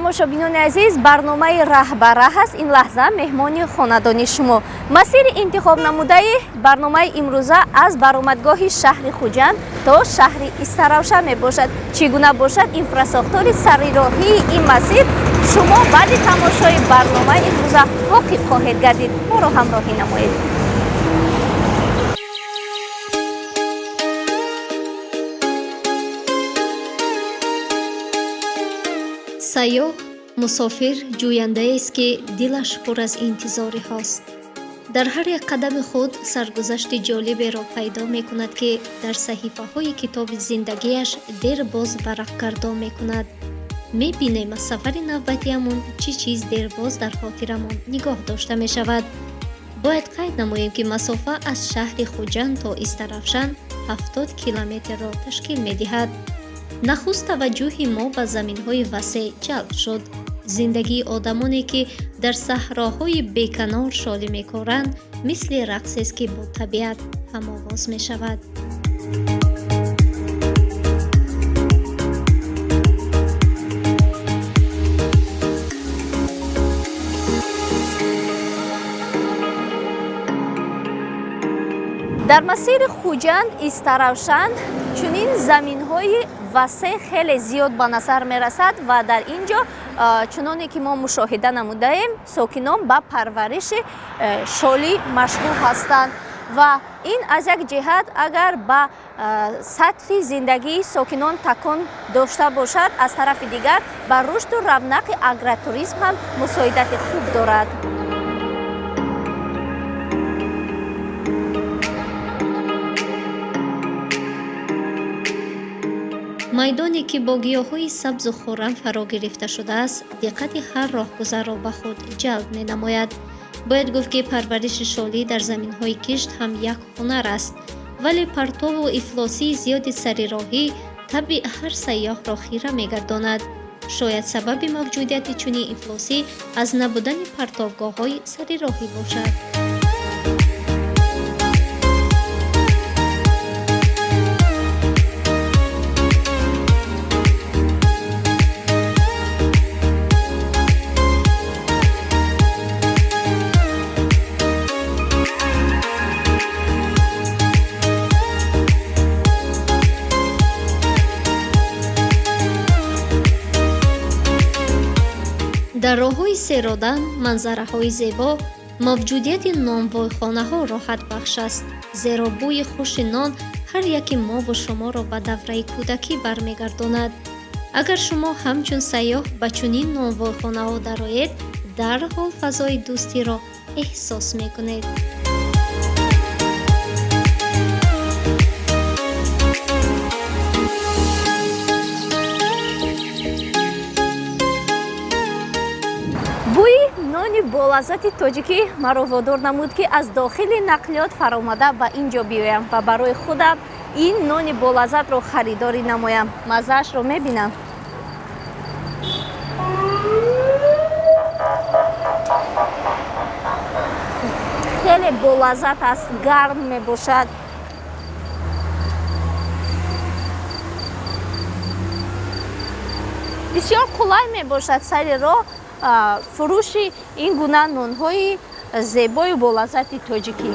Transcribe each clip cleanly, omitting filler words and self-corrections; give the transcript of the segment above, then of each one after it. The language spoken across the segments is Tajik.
тамошобинони азиз, барномаи раҳбара ҳаст. Ин лаҳза меҳмони хонадони шумо. Масири интихоб намудаи барномаи имрӯза аз баромадгоҳи шаҳри Хуҷанд то шаҳри Истаравшан мебошад. Чӣ гуна бошад инфраструктури сарироҳии ин масир? Шумо баъди тамошои барномаи имрӯза воқиф хоҳед гардид. моро ҳамроҳӣ намоед. сайёҳ мусофир ҷӯяндаест ки дилаш пур аз интизориҳост. дар ҳар як қадами худ саргузашти ҷолиберо пайдо мекунад ки дар саҳифаҳои китоби зиндагиаш дер боз варақ гардон мекунад. мебинем аз сафари навбатиамон чӣ чиз дербоз дар хотирамон нигоҳ дошта мешавад. бояд қайд намоем ки масофа аз шаҳри Хуҷанд то Истаравшан 70 километрро ташкил медиҳад. нахуст таваҷҷӯҳи мо ба заминҳои васеъ ҷалб шуд. зиндагии одамоне ки дар саҳроҳои беканор шолӣ мекоранд мисли рақсест ки бо табиат ҳамовоз мешавад. дар масири Хуҷанд Истаравшан чунин заминҳои васеъ хеле зиёд ба назар мерасад ва дар ин ҷо чуноне ки мо мушоҳида намудаем, сокинон ба парвариши шолӣ машғул ҳастанд ва ин аз як ҷиҳат агар ба сатҳи зиндагии сокинон такон дошта бошад, аз тарафи дигар ба рушду равнақи агротуризм ҳам мусоидати хуб дорад. майдоне ки бо гиёҳҳои сабзу хуррам фаро гирифта шудааст, диққати ҳар роҳгузарро ба худ ҷалб менамояд. бояд гуфт ки парвариши шолӣ дар заминҳои кишт ҳам як ҳунар аст, вале партову ифлосии зиёди сарироҳӣ табъи ҳар сайёҳро хира мегардонад. шояд сабаби мавҷудияти чунин ифлосӣ аз набудани партовгоҳҳои сарироҳӣ бошад. дар роҳҳои серодан манзараҳои зебо мавҷудияти нонвойхонаҳо роҳатбахш аст, зеро бӯи хуши нон ҳар яки мову шуморо ба давраи кӯдакӣ бармегардонад. агар шумо ҳамчун сайёҳ ба чунин нонвойхонаҳо дароед, дарҳол фазои дӯстиро эҳсос мекунед. бӯи нони болаззати тоҷикӣ маро водор намуд ки аз дохили нақлиёт фаромада ба ин ҷо биёям ва барои худам ин нони болаззатро харидорӣ намоям. маззаашро мебинам. хеле болаззат аст, гарм мебошад. бисёр қулай мебошад сайри роҳ фурӯши ин гуна нонҳои зебою болаззати тоҷикӣ.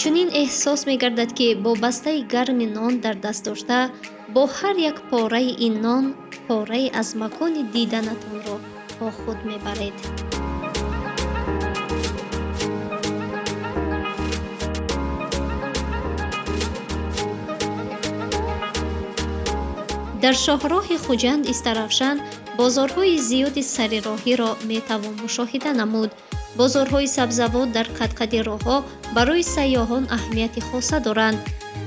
чунин эҳсос мегардад ки бо бастаи гарми нон дар даст дошта, бо ҳар як пораи ин нон порае аз макони диданатонро бо худ мебаред. дар шоҳроҳи Хуҷанд Истаравшан бозорҳои зиёди сарироҳиро метавон мушоҳида намуд. бозорҳои сабзавот дар қад-қади роҳҳо барои сайёҳон аҳамияти хоса доранд.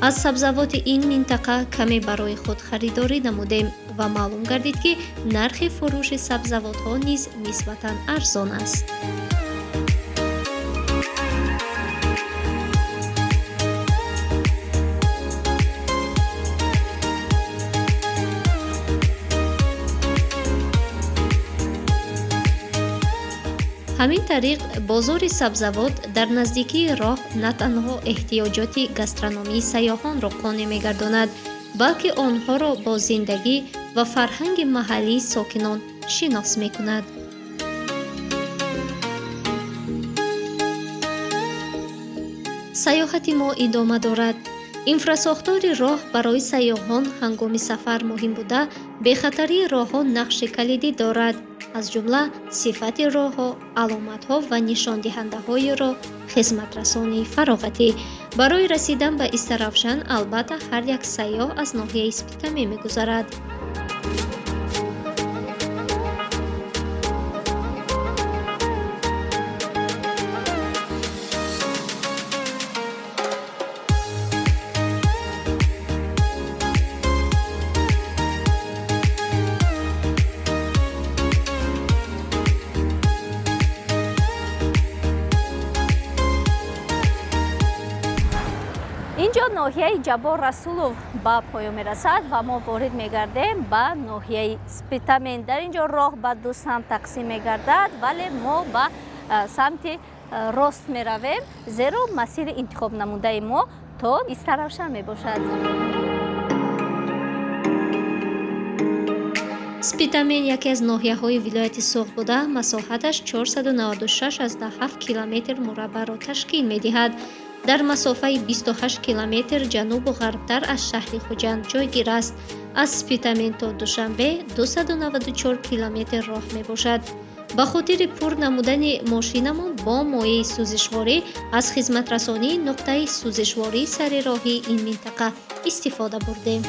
аз сабзавоти ин минтақа каме барои худ харидорӣ намудем ва маълум гардид ки нархи фурӯши сабзавотҳо низ нисбатан арзон аст. ҳамин тариқ бозори сабзавот дар наздикии роҳ на танҳо эҳтиёҷоти гастрономии сайёҳонро қонеъ мегардонад, балки онҳоро бо зиндагӣ ва фарҳанги маҳаллии сокинон шинос мекунад. саёҳати мо идома дорад. инфрасохтори роҳ барои сайёҳон ҳангоми сафар муҳим буда, бехатарии роҳҳо нақши калидӣ дорад. аз ҷумла сифати роҳҳо, аломатҳо ва нишондиҳандаҳоеро хизматрасонии фароғатӣ. барои расидан ба Истаравшан албатта ҳар як сайёҳ аз ноҳияи Спитаме мегузарад. инҷо ноҳияи Ҷабор Расулов ба поён мерасад ва мо ворид мегардем ба ноҳияи Спитамен. дар инҷо роҳ ба ду самт тақсим мегардад, вале мо ба самти рост меравем, зеро масири интихоб намудаи мо то Истаравшан мебошад. Спитамен яке аз ноҳияҳои вилояти Суғд буда, масоҳаташ 496,7 километр мураббаъро ташкил медиҳад. дар масофаи 28 километр ҷанубу ғарбтар аз шаҳри Хуҷанд ҷойгир аст. аз Спитамен то Душанбе 294 километр роҳ мебошад. ба хотири пур намудани мошинамон бо моеъи сӯзишворӣ аз хизматрасонии нуқтаи сӯзишвории сари роҳии ин минтақа истифода бурдем.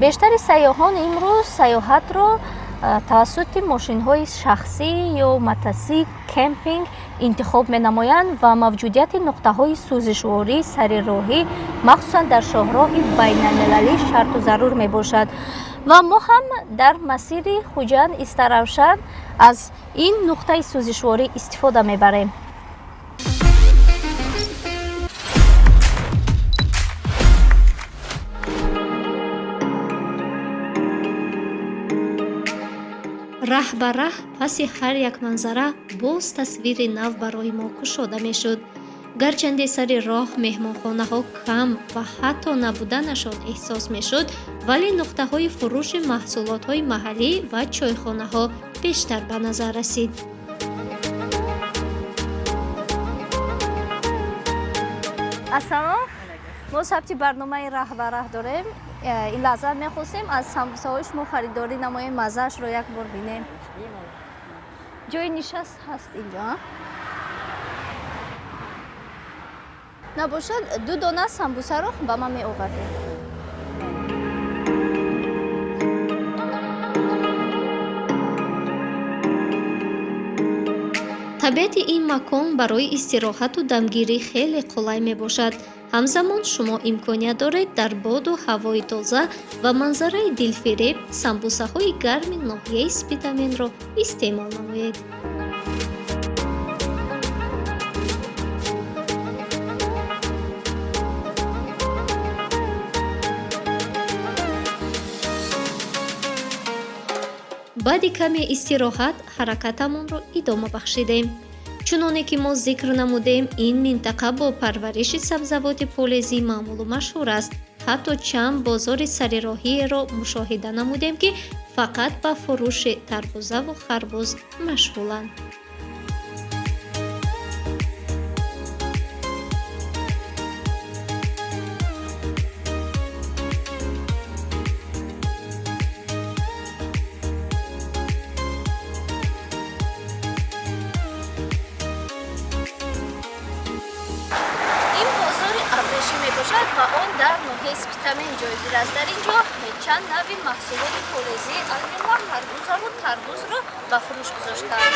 бештари сайёҳон имрӯз сайёҳатро тавассути мошинҳои шахсӣ ё мотосикл, кемпинг интихоб менамоянд ва мавҷудияти нуқтаҳои сӯзишвории сари роҳӣ махсусан дар шоҳроҳи байналмилалӣ шарту зарур мебошад. ва мо ҳам дар масири Хуҷанд Истаравшан аз ин нуқтаи сӯзишворӣ истифода мебарем. раҳ ба раҳ паси ҳар як манзара боз тасвири нав барои мо кушода мешуд. гарчанде сари роҳ меҳмонхонаҳо кам ва ҳатто набуданашон эҳсос мешуд, вале нуқтаҳои фурӯши маҳсулотҳои маҳаллӣ ва чойхонаҳо бештар ба назар расид. ассалом, мо сабти барномаи раҳ ба раҳ дорем. ин лаҳза мехостем аз самбусаҳои шумо харидорӣ намоем, маззаашро як бор бинем. ҷои нишаст ҳаст инҷо? набошад 2 дона самбусаро ба ман меовардем. табиати ин макон барои истироҳату дамгирӣ хеле қулай мебошад. ҳамзамон шумо имконият доред дар боду ҳавои тоза ва манзараи дилфиреб самбусаҳои гарми ноҳияи Спитаменро истеъмол намоед. баъди каме истироҳат ҳаракатамонро идома бахшидем. чуноне ки мо зикр намудем, ин минтақа бо парвариши сабзавоти полезӣ маъмулу машҳур аст. ҳатто чанд бозори сарироҳиеро мушоҳида намудем ки фақат ба фурӯши тарбузаву харбуз машғуланд. ва он дар ноҳияи Спитамен ҷойгир аст. дар ин ҷо чанд нави маҳсулоти полезӣ аз ҷумла харбузаву тарбузро ба фурӯш гузоштаанд.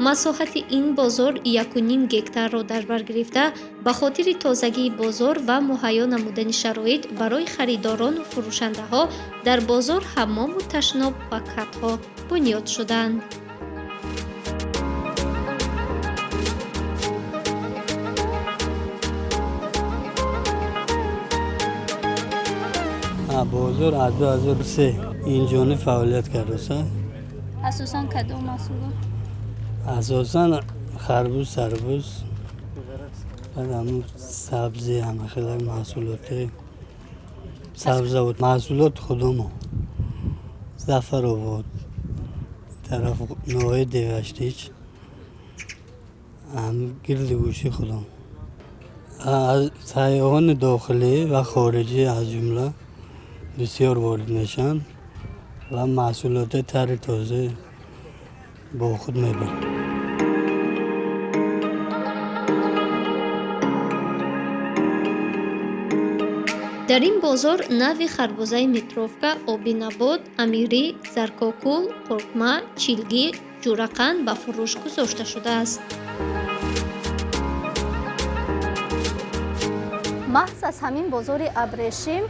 масоҳати ин бозор 1.5 гектарро дар бар гирифта, ба хотири тозагии бозор ва муҳайё намудани шароит барои харидорону фурӯшандаҳо дар бозор ҳаммому ташноб ва катҳо бунёд шуданд. بازار از 2003 اینجانی فعالیت کرده سه. اساساً کدوم محصولات؟ اساساً خربوز تربوز بعد همون سبزی همه خیلی محصولات سبزیجات محصولات خودمون زعفر آباد طرف نوای دیوشتیچ هم گرد گوشی خودم از سیاحان داخلی و خارجی از جمله بسیار وارد میشن و محصولات تر تازه با خود میبرن. дар ин бозор нави харбузаи митровка, оби набод, амирӣ, заркокул, қурқма, чилгӣ, ҷурақанд ба фурӯш гузошта шудааст. маҳз аз ҳамин бозори абрешим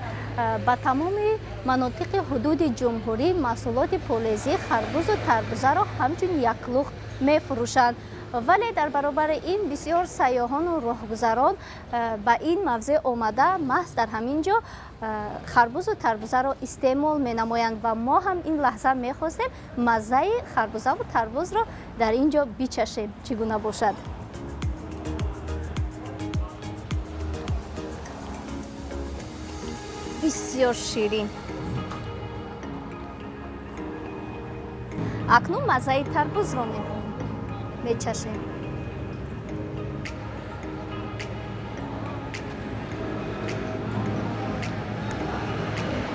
ба тамоми манотиқи ҳудуди ҷумҳурӣ маҳсулоти пулезӣ, харбузу тарбузаро ҳамчун яклух мефурӯшанд. вале дар баробари ин бисёр сайёҳону роҳгузарон ба ин мавзеъ омада маҳз дар ҳамин ҷо харбузу тарбузаро истеъмол менамоянд ва мо ҳам ин лаҳза мехостем маззаи харбузаву тарбузро дар ин ҷо бичашем чӣ гуна бошад. бисёр ширин. акнун маззаи тарбузро мечашем.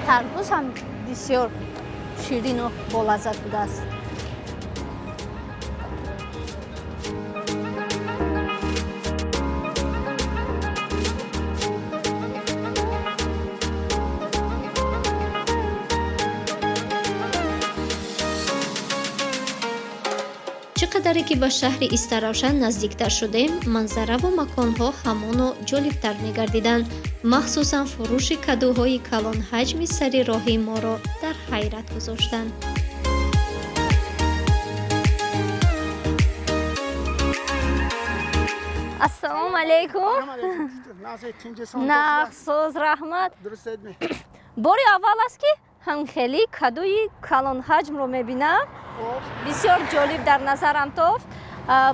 тарбуз ҳам бисёр ширину болаззат будааст. чӣ қадаре ки ба шаҳри Истаравшан наздиктар шудем, манзараву маконҳо ҳамону ҷолибтар мегардиданд. махсусан фурӯши кадуҳои калонҳаҷми сари роҳи моро дар ҳайрат гузоштанд. ассалому алайкум. нахсоз раҳмат. бори аввал аст ки ҳамхели кадуи калонҳаҷмро мебинам. бисёр ҷолиб дар назарам тофт.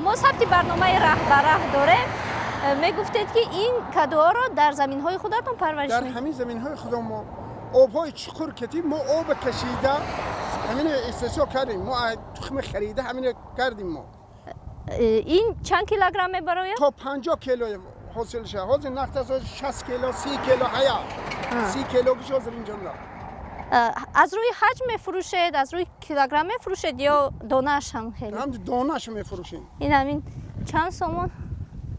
мо сабти барномаи раҳ ба раҳ дорем. мегуфтед ки ин кадуҳоро дар заминҳои худатон парвариш дар ҳамин заминҳои худам мо обҳои чуқур катим, мо об кашида ҳамин истеҳсол кардем. мо тухми харида ҳамин кардем. мо ин чанд килограмм мебарояд? то 50 кило ҳосил шуд. ҳозир нақд 60 кило 30 кило ҳая 30 кило гуш ҳозир инҷо. аз рӯи ҳаҷм мефурӯшед, аз рӯи килограмм мефурӯшед ё донааш ҳам хеле? ҳам донааш мефурӯшем. ин ҳамин чанд сомон?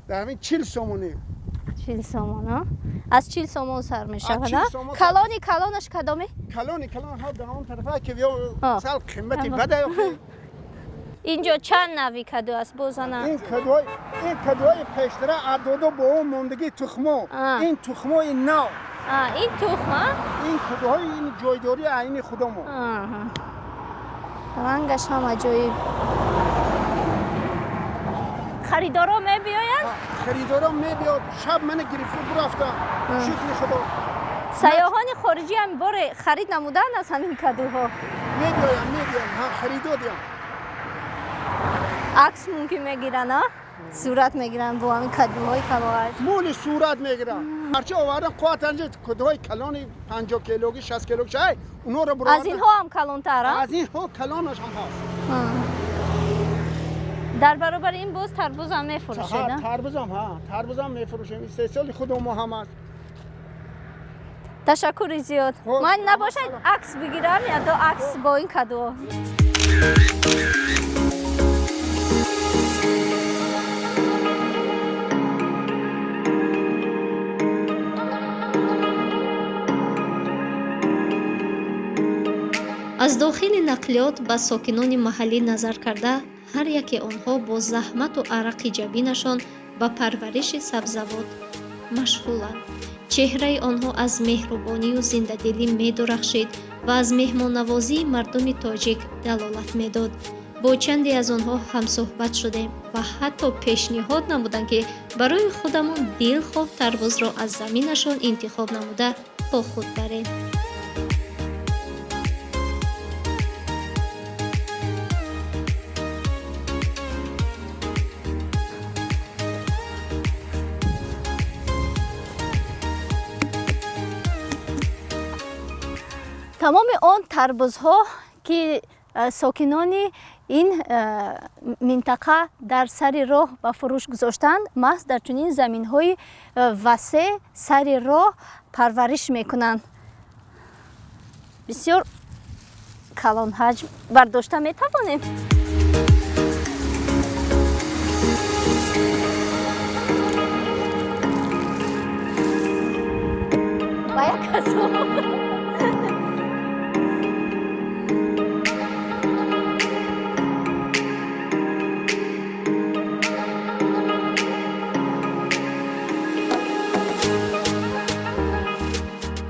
дар ҳамин 40 сомоне. 40 сомон, аз 40 сомон сар мешавад. калонаш кадоме? калон ҳа дар он тарафа ки ё сал қимати бада ё. инҷо чанд нави каду аст бозана? ин кадуҳои пештара адоду бо он мондагии тухмо. ин тухмои нав. ин тухма? ин кадуҳои ин ҷойдори айни худомо. рангаш ҳам аҷоиб. харидоро мебиёяд? харидоро мебиёд. шаб мана гирифта бурафта. шукри худо. сайёҳони хориҷӣ ҳам боре харид намуданд аз ҳамин кадуҳо? мебиёям. ҳа харидодиям. акс мумкин мегиранд, сурат мегиранд бо ҳамин кадуҳои калонҳаҷ? мули сурат мегиранд. ҳарчи овардан қувват анҷа кадуҳои калони 50 килоги 60 килоги ай уноро буро. аз инҳо ҳам калонтара? аз инҳо калонаш ҳам ҳаст. дар баробари ин боз тарбуз ҳам мефурӯшед? тарбузам мефурӯшем. истеҳсоли худомо ҳам аст. ташаккури зиёд. ман набошад акс бигирам ё до акс бо ин кадуҳо. аз дохили нақлиёт ба сокинони маҳаллӣ назар карда, ҳар яке онҳо бо заҳмату арақи ҷабинашон ба парвариши сабзавот машғуланд. чеҳраи онҳо аз меҳрубонию зиндадилӣ медурахшид ва аз меҳмоннавозии мардуми тоҷик далолат медод. бо чанде аз онҳо ҳамсӯҳбат шудем ва ҳатто пешниҳод намуданд ки барои худамон дилхоҳ тарбузро аз заминашон интихоб намуда бо худ барем. тамоми он тарбузҳо ки сокинони ин минтақа дар сари роҳ ба фурӯш гузоштанд, маҳз дар чунин заминҳои васеъ сари роҳ парвариш мекунанд. бисёр калон ҳаҷм бардошта метавонем. ба як асоб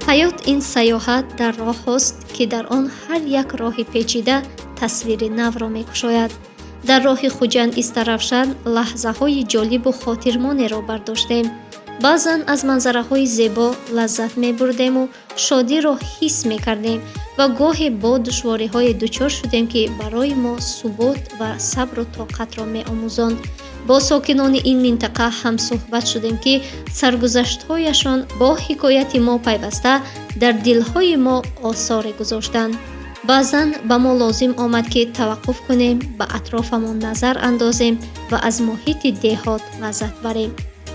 ҳаёт ин сайёҳат дар роҳҳост ки дар он ҳар як роҳи печида тасвири навро мекушояд. дар роҳи хуҷанд истаравшан лаҳзаҳои ҷолибу хотирмонеро бардоштем. баъзан аз манзараҳои зебо лаззат мебурдему шодиро ҳис мекардем ва гоҳе бо душвориҳое дучор шудем ки барои мо субот ва сабру тоқатро меомӯзонд. бо сокинони ин минтақа ҳамсӯҳбат шудем ки саргузаштҳояшон бо ҳикояти мо пайваста дар дилҳои мо осоре гузоштанд. баъзан ба мо лозим омад ки таваққуф кунем, ба атрофамон назар андозем ва аз муҳити деҳот лаззат барем.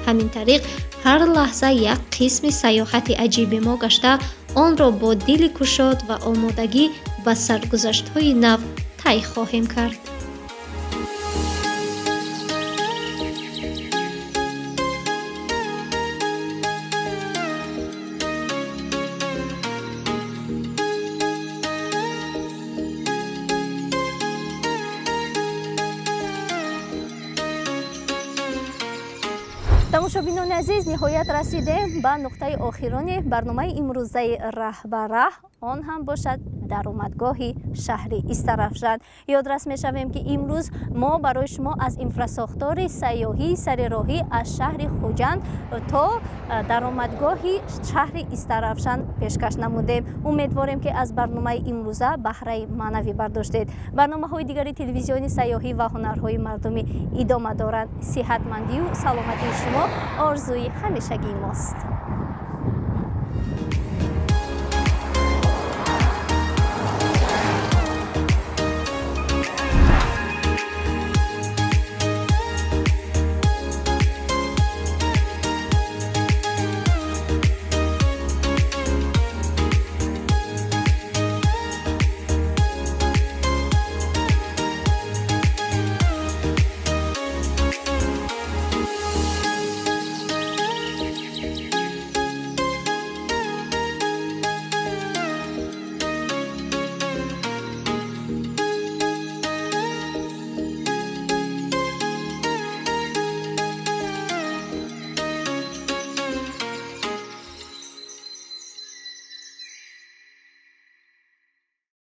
ҳамин тариқ ҳар лаҳза як қисми сайёҳати аҷиби мо гашта, онро бо дили кушод ва омодагӣ ба саргузаштҳои нав тай хоҳем кард. тамошобинони азиз, ниҳоят расидем ба нуқтаи охирони барномаи имрӯзаи раҳбараҳ, он ҳам бошад даромадгоҳи шаҳри Истаравшан. ёдрас мешавем ки имрӯз мо барои шумо аз инфрасохтори сайёҳии сарироҳӣ аз шаҳри Хуҷанд то даромадгоҳи шаҳри Истаравшан пешкаш намудем. умедворем ки аз барномаи имрӯза баҳраи маънавӣ бардоштед. барномаҳои дигари телевизиони сайёҳӣ ва ҳунарҳои мардумӣ идома доранд. сиҳатмандию саломатии шумо орзуи ҳамешагии мост.